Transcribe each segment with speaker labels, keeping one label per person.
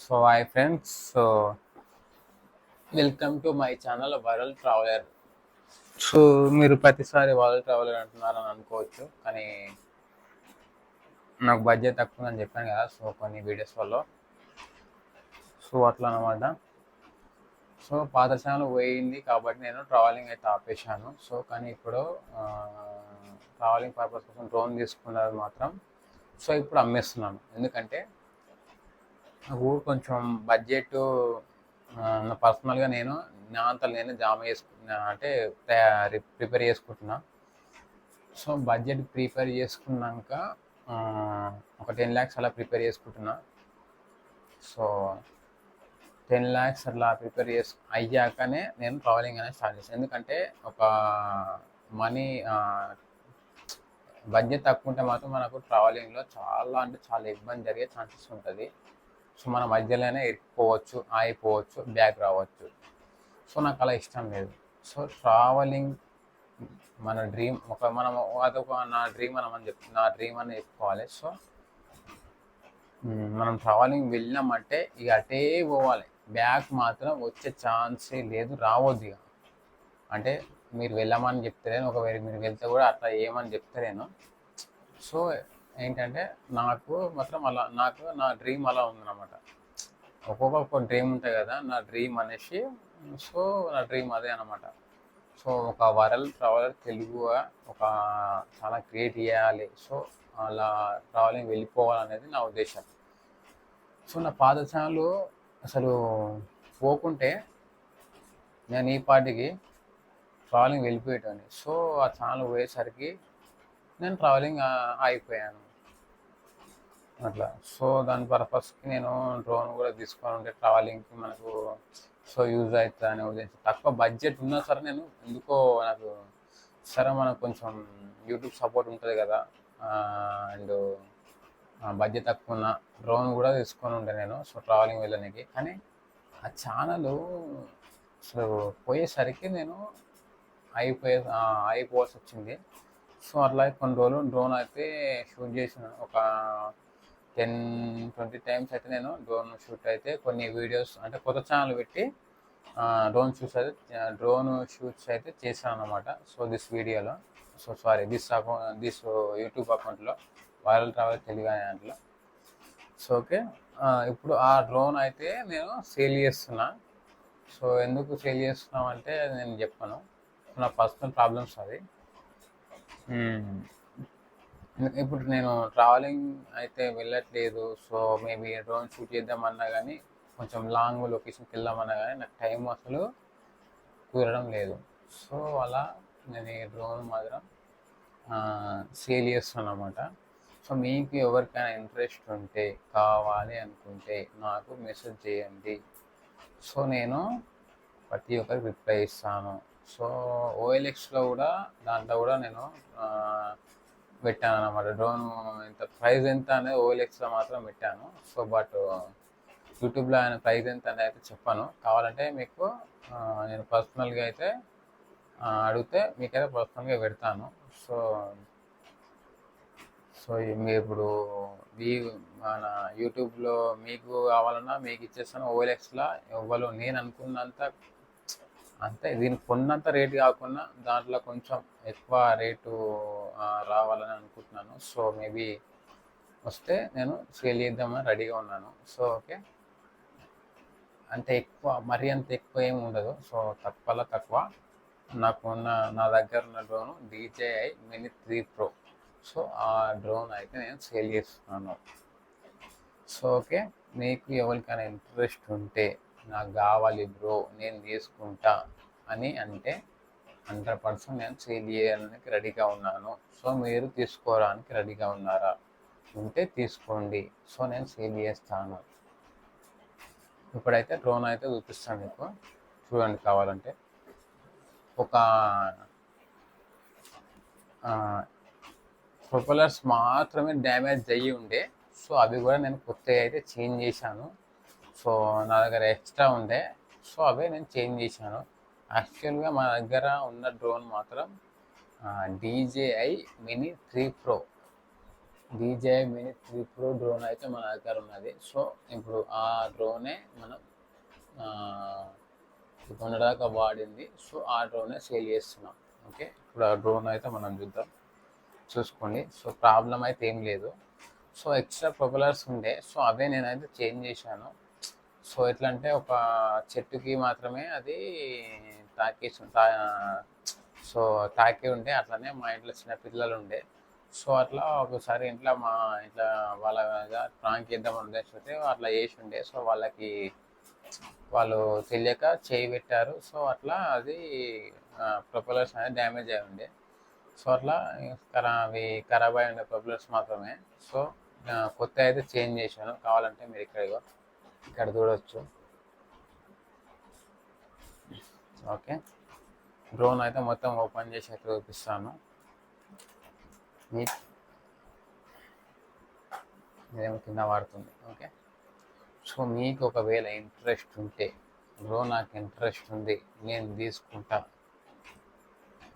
Speaker 1: So hi friends. So welcome to my channel world traveller. So మీరు ప్రతిసారి world traveller అంటున్నారని అనుకోవచ్చు, కానీ నాకు బడ్జెట్ తక్కువ అని చెప్పాను కదా. సో కొన్ని వీడియోస్ వల్ల సో అట్లా అనమాట. సో పాత ఛానల్ పోయింది కాబట్టి నేను ట్రావెలింగ్ అయితే ఆపేశాను. సో కానీ ఇప్పుడు ట్రావెలింగ్ పర్పస్ కోసం డ్రోన్ తీసుకున్నది మాత్రం సో ఇప్పుడు అమ్మేస్తున్నాను. ఎందుకంటే నాకు కొంచెం బడ్జెట్ పర్సనల్గా నేను నా అంతా నేను జామ చేసుకున్నా అంటే ప్రిపేర్ చేసుకుంటున్నా. సో బడ్జెట్ ప్రిపేర్ చేసుకున్నాక ఒక 10 lakhs అలా ప్రిపేర్ చేసుకుంటున్నా. సో 10 lakhs అలా ప్రిపేర్ అయ్యాకనే నేను ట్రావెలింగ్ అనేది స్టార్ట్ చేస్తాను. ఎందుకంటే ఒక మనీ బడ్జెట్ తక్కువ ఉంటే మాత్రం మనకు ట్రావెలింగ్లో చాలా అంటే చాలా ఇబ్బంది జరిగే ఛాన్సెస్ ఉంటుంది. సో మన మధ్యలోనే ఇరుక్కుపోవచ్చు, ఆగిపోవచ్చు, బ్యాక్ రావచ్చు. సో నాకు అలా ఇష్టం లేదు. సో ట్రావెలింగ్ మన డ్రీమ్, అదొక నా డ్రీమ్ నా డ్రీమ్ అని చెప్పుకోవాలి. సో మనం ట్రావెలింగ్ వెళ్ళినామంటే ఇక అటే పోవాలి, బ్యాక్ మాత్రం వచ్చే ఛాన్సే లేదు, రావద్దు ఇక. అంటే మీరు వెళ్ళమని చెప్తలేను, ఒకవేళ మీరు వెళ్తే కూడా అట్లా ఏమని చెప్తలేను. సో ఏంటంటే నాకు మాత్రం నా డ్రీమ్ అలా ఉందన్నమాట. ఒక్కొక్క డ్రీమ్ ఉంటాయి కదా, నా డ్రీమ్ అనేసి. సో నా డ్రీమ్ అదే అనమాట. సో ఒక వరల్డ్ ట్రావెలర్ తెలుగుగా ఒక చాలా క్రియేట్ చేయాలి. సో అలా ట్రావెలింగ్ వెళ్ళిపోవాలనేది నా ఉద్దేశం. సో నా పాత ఛానల్ అసలు పోకుంటే నేను ఈ పాటికి ట్రావెలింగ్ వెళ్ళిపోయేటాను. సో ఆ ఛానల్ పోయేసరికి నేను ట్రావెలింగ్ ఆగిపోయాను అట్లా. సో దాని పర్పస్కి నేను డ్రోన్ కూడా తీసుకొని ఉంటే ట్రావెలింగ్కి మనకు సో యూజ్ అవుతుంది అనే ఉద్దేశం. తక్కువ బడ్జెట్ ఉన్నా సరే నేను ఎందుకో నాకు సరే మనకు కొంచెం యూట్యూబ్ సపోర్ట్ ఉంటుంది కదా, అండ్ బడ్జెట్ తక్కువ ఉన్న డ్రోన్ కూడా తీసుకొని ఉంటే నేను సో ట్రావెలింగ్ వెళ్ళడానికి. కానీ ఆ ఛానల్ అసలు పోయేసరికి నేను అయిపోవాల్సి వచ్చింది. సో అట్లా కొన్ని రోజులు డ్రోన్ అయితే షూట్ చేసిన ఒక 10-20 times అయితే నేను డ్రోన్ షూట్ అయితే కొన్ని వీడియోస్ అంటే కొత్త ఛానల్ పెట్టి డ్రోన్ షూట్స్ అయితే చేశాను అనమాట. సో దిస్ వీడియోలో దిస్ యూట్యూబ్ అకౌంట్లో వైరల్ ట్రావెల్ తెలుగు అనే దాంట్లో. సో ఓకే, ఇప్పుడు ఆ డ్రోన్ అయితే నేను సేల్ చేస్తున్నా. సో ఎందుకు సేల్ చేస్తున్నాం అంటే నేను చెప్పాను, నా పర్సనల్ ప్రాబ్లమ్స్ అది. ఇప్పుడు నేను ట్రావెలింగ్ అయితే వెళ్ళట్లేదు. సో మేబీ డ్రోన్ షూట్ చేద్దామన్నా కానీ, కొంచెం లాంగ్ లొకేషన్కి వెళ్దామన్నా కానీ నాకు టైం అసలు కుదరడం లేదు. సో అలా నేను ఈ డ్రోన్ మాత్రం సేల్ చేస్తున్నాను అనమాట. సో మీకు ఎవరికైనా ఇంట్రెస్ట్ ఉంటే, కావాలి అనుకుంటే నాకు మెసేజ్ చేయండి. సో నేను ప్రతి ఒక్కరికి రిప్లై ఇస్తాను. సో OLXలో కూడా దాంట్లో కూడా నేను పెట్టాను అనమాట. డ్రోన్ ఎంత ప్రైస్ ఎంత అనేది OLXలో మాత్రం పెట్టాను. సో బట్ యూట్యూబ్లో ఆయన ప్రైస్ ఎంత అనేది అయితే చెప్పాను. కావాలంటే మీకు నేను పర్సనల్గా అయితే అడిగితే మీకైతే పర్సనల్గా పెడతాను. సో సో మీరు ఇప్పుడు మన యూట్యూబ్లో మీకు కావాలన్నా మీకు ఇచ్చేస్తాను. OLXలో ఇవ్వలు నేను అనుకున్నంత అంతే, దీనికి కొన్నంత రేటు కాకుండా దాంట్లో కొంచెం ఎక్కువ రేటు రావాలని అనుకుంటున్నాను. సో మేబీ వస్తే నేను సేల్ చేద్దామని రెడీగా ఉన్నాను. సో ఓకే, అంటే ఎక్కువ మరీ అంత ఎక్కువ ఏమి ఉండదు. సో తక్కువలో తక్కువ నా దగ్గర ఉన్న drone DJI Mini 3 Pro. So ఆ డ్రోన్ అయితే నేను సేల్ చేస్తున్నాను. సో ఓకే, మీకు ఎవరికైనా ఇంట్రెస్ట్ ఉంటే నాకు కావాలి బ్రో నేను తీసుకుంటా అని అంటే 100% నేను సేల్ చేయడానికి రెడీగా ఉన్నాను. సో మీరు తీసుకోవడానికి రెడీగా ఉన్నారా? ఉంటే తీసుకోండి. సో నేను సేల్ చేస్తాను. ఇప్పుడైతే డ్రోన్ అయితే చూపిస్తాను మీకు, చూడండి కావాలంటే. ఒక ప్రొపెల్లర్స్ మాత్రమే డ్యామేజ్ అయ్యి ఉండే. సో అవి కూడా నేను కొత్తగా అయితే చేంజ్ చేశాను. సో నా దగ్గర ఎక్స్ట్రా ఉండే, సో అవే నేను చేంజ్ చేశాను. యాక్చువల్గా మా దగ్గర ఉన్న డ్రోన్ మాత్రం DJI Mini 3 Pro. DJI Mini 3 Pro drone అయితే మన దగ్గర ఉన్నది. సో ఇప్పుడు ఆ డ్రోనే మనం కొనడాక వాడింది. సో ఆ డ్రోనే సేల్ చేస్తున్నాం. ఓకే, ఇప్పుడు ఆ డ్రోన్ అయితే మనం చూసుకోండి. సో ప్రాబ్లం అయితే ఏం లేదు. సో ఎక్స్ట్రా ప్రొపెలర్స్ ఉండే, సో అవే నేనైతే చేంజ్ చేశాను. సో ఎట్లా అంటే ఒక చెట్టుకి మాత్రమే అది తాకేసి సో తాకి ఉండే. అట్లనే మా ఇంట్లో చిన్న పిల్లలు ఉండే. సో అట్లా ఒకసారి ఇంట్లో మా ఇంట్లో వాళ్ళ ప్రాంక్ చేద్దామని ఉద్దేశిస్తే అట్లా చేసి ఉండే. సో వాళ్ళు తెలియక చేయి పెట్టారు. సో అట్లా అది ప్రొపెలర్స్ అనేది డ్యామేజ్ అయి ఉండే. సో అట్లా అవి ఖరాబ్ అయి ఉండే ప్రొపెలర్స్ మాత్రమే. సో కొత్త అయితే చేంజ్ చేశాను. కావాలంటే మీరు ఇక్కడ చూడవచ్చు. ఓకే, డ్రోన్ అయితే మొత్తం ఓపెన్ చేసి అయితే చూపిస్తాను. ఇదేమో కింద వాడుతుంది. ఓకే, సో మీకు ఒకవేళ ఇంట్రెస్ట్ ఉంటే, బ్రో నాకు ఇంట్రెస్ట్ ఉంది నేను తీసుకుంటా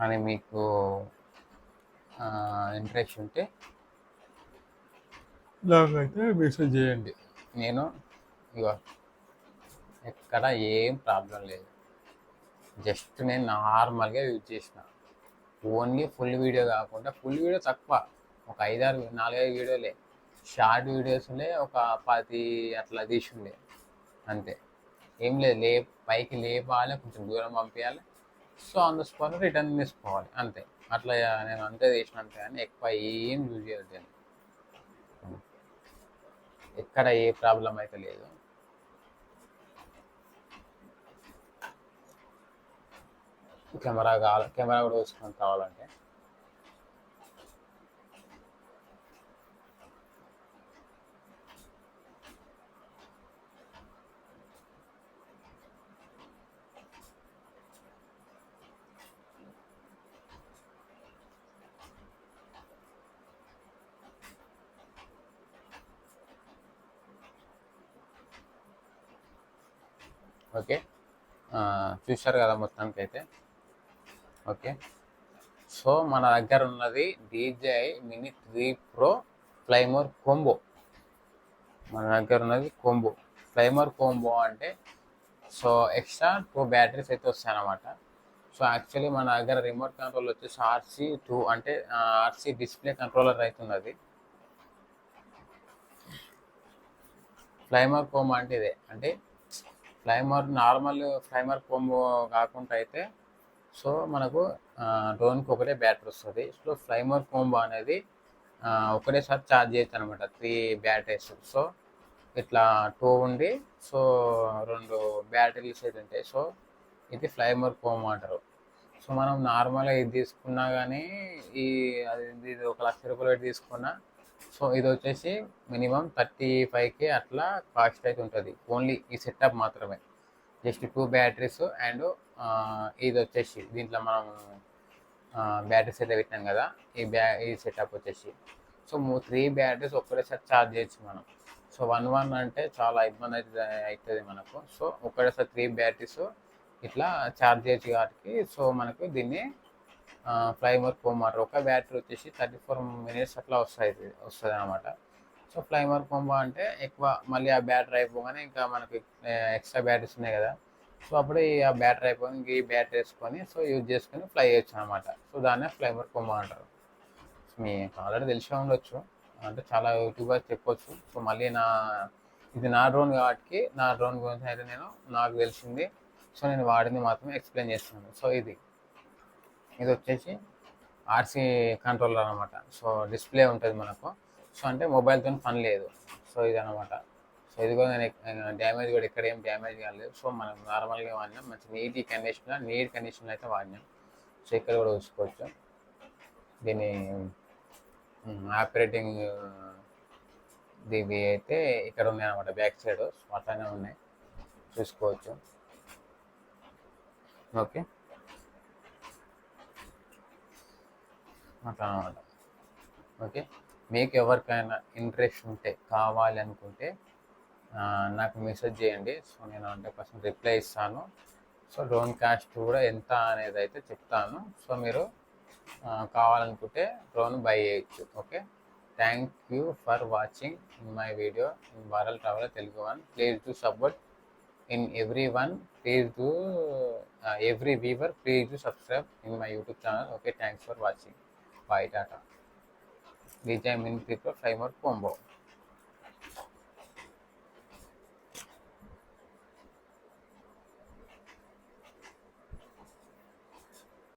Speaker 1: అని మీకు ఇంట్రెస్ట్ ఉంటే నాకైతే మెసేజ్ చేయండి. నేను ఇగో ఎక్కడ ఏం ప్రాబ్లం లేదు. జస్ట్ నేను నార్మల్గా యూజ్ చేసిన. ఓన్లీ ఫుల్ వీడియో కాకుండా, ఫుల్ వీడియో తక్కువ, ఒక 4-5 వీడియోలే, షార్ట్ వీడియోస్లే ఒక 10 అట్లా తీసుండే అంతే. ఏం లేదు, పైకి లేపాలి, కొంచెం దూరం పంపించాలి, so on the spot return తీసుకోవాలి అంతే. అట్లా నేను అంతే చేసినంతే, కానీ ఎక్కువ ఏం యూజ్ చేయలేదు. ఎక్కడ ఏ ప్రాబ్లం అయితే లేదు. కెమెరా కూడా చూసుకొని కావాలంటే ఓకే, చూశారు కదా మొత్తానికి అయితే. ఓకే, సో మన దగ్గర ఉన్నది DJI Mini 3 Pro fly more combo. మన దగ్గర ఉన్నది కోంబో, ఫ్లైమోర్ కోంబో అంటే సో ఎక్స్ట్రా 2 బ్యాటరీస్ అయితే వస్తాయి అన్నమాట. సో యాక్చువల్లీ మన దగ్గర రిమోట్ కంట్రోల్ వచ్చేసి RC2 అంటే RC డిస్ప్లే కంట్రోలర్ అవుతున్నది. ఫ్లైమోర్ కోంబో అంటే ఇదే. అంటే నార్మల్ ఫ్లైమోర్ కోంబో కాకుండా అయితే సో మనకు డ్రోన్కి ఒకటే బ్యాటరీ వస్తుంది. సో ఫ్లైమోర్ కోంబో అనేది ఒకటేసారి ఛార్జ్ చేయొచ్చు అనమాట, 3 బ్యాటరీస్. సో ఇట్లా 2 ఉండి సో 2 బ్యాటరీస్ అయితే ఉంటాయి. సో ఇది ఫ్లైమోర్ కోంబో అంటారు. సో మనం నార్మల్గా ఇది తీసుకున్నా కానీ ఇది 1 లక్ష రూపాయలు పెట్టి తీసుకున్నా, సో ఇది వచ్చేసి మినిమం 35K అట్లా కాస్ట్ అయితే ఉంటుంది. ఓన్లీ ఈ సెటప్ మాత్రమే, జస్ట్ 2 బ్యాటరీస్ అండ్ ఇది వచ్చేసి దీంట్లో మనం బ్యాటరీస్ అయితే పెట్టినాం కదా, ఈ సెటప్ వచ్చేసి సో 3 బ్యాటరీస్ ఒక్కటేసారి ఛార్జ్ చేయొచ్చు మనం. సో 1 అంటే చాలా ఇబ్బంది అయితే అవుతుంది మనకు. సో ఒక్కటేసారి 3 బ్యాటరీస్ ఇట్లా ఛార్జ్ చేయొచ్చు కాబట్టి సో మనకు దీన్ని ఫ్లైమోర్ కోంబో అంటారు. ఒక బ్యాటరీ వచ్చేసి 34 minutes అట్లా వస్తుంది అనమాట. సో ఫ్లైమోర్ కోంబో అంటే ఎక్కువ మళ్ళీ ఆ బ్యాటరీ అయిపోగానే ఇంకా మనకి ఎక్స్ట్రా బ్యాటరీస్ ఉన్నాయి కదా, సో అప్పుడు ఆ బ్యాటరీ అయిపోయి ఇంక ఈ బ్యాటరీ వేసుకొని సో యూజ్ చేసుకొని ఫ్లై చేయొచ్చు అనమాట. సో దాన్నే ఫ్లైమోర్ కోంబో అంటారు. మీకు ఆల్రెడీ తెలిసే ఉండొచ్చు, అంటే చాలా యూట్యూబర్స్ చెప్పొచ్చు. సో మళ్ళీ ఇది నా డ్రోన్ కాబట్టి నా డ్రోన్ గురించి అయితే నాకు తెలిసింది సో నేను వాడింది మాత్రమే ఎక్స్ప్లెయిన్ చేస్తున్నాను. సో ఇది వచ్చేసి RC కంట్రోలర్ అనమాట. సో డిస్ప్లే ఉంటుంది మనకు. సో అంటే మొబైల్తో పని లేదు. సో ఇది అనమాట. సో ఇది కూడా నేను డ్యామేజ్ కూడా ఇక్కడ ఏం డ్యామేజ్ కాలేదు. సో మనం నార్మల్గా వాడినాం, మంచి నీట్ కండిషన్లో అయితే వాడినాం. సో ఇక్కడ కూడా చూసుకోవచ్చు. దీని ఆపరేటింగ్ దీవి అయితే ఇక్కడ ఉన్నాయి అనమాట, బ్యాక్ సైడ్ అట్లానే ఉన్నాయి, చూసుకోవచ్చు. ఓకే, అట్లా అనమాట. ఓకే, మీకు ఎవరికైనా ఇంట్రెస్ట్ ఉంటే, కావాలి అనుకుంటే నాకు మెసేజ్ చేయండి. సో నేను 100% రిప్లై ఇస్తాను. సో డ్రోన్ కాస్ట్ కూడా ఎంత అనేది అయితే చెప్తాను. సో మీరు కావాలనుకుంటే డ్రోన్ బై చేయొచ్చు. Okay, thank you for watching my video in world traveller Telugu one. Please to support in everyone. Please do every viewer, please do subscribe in my YouTube channel. Okay, thanks for watching. Bye, tata. DJ Min People, 5 more combo.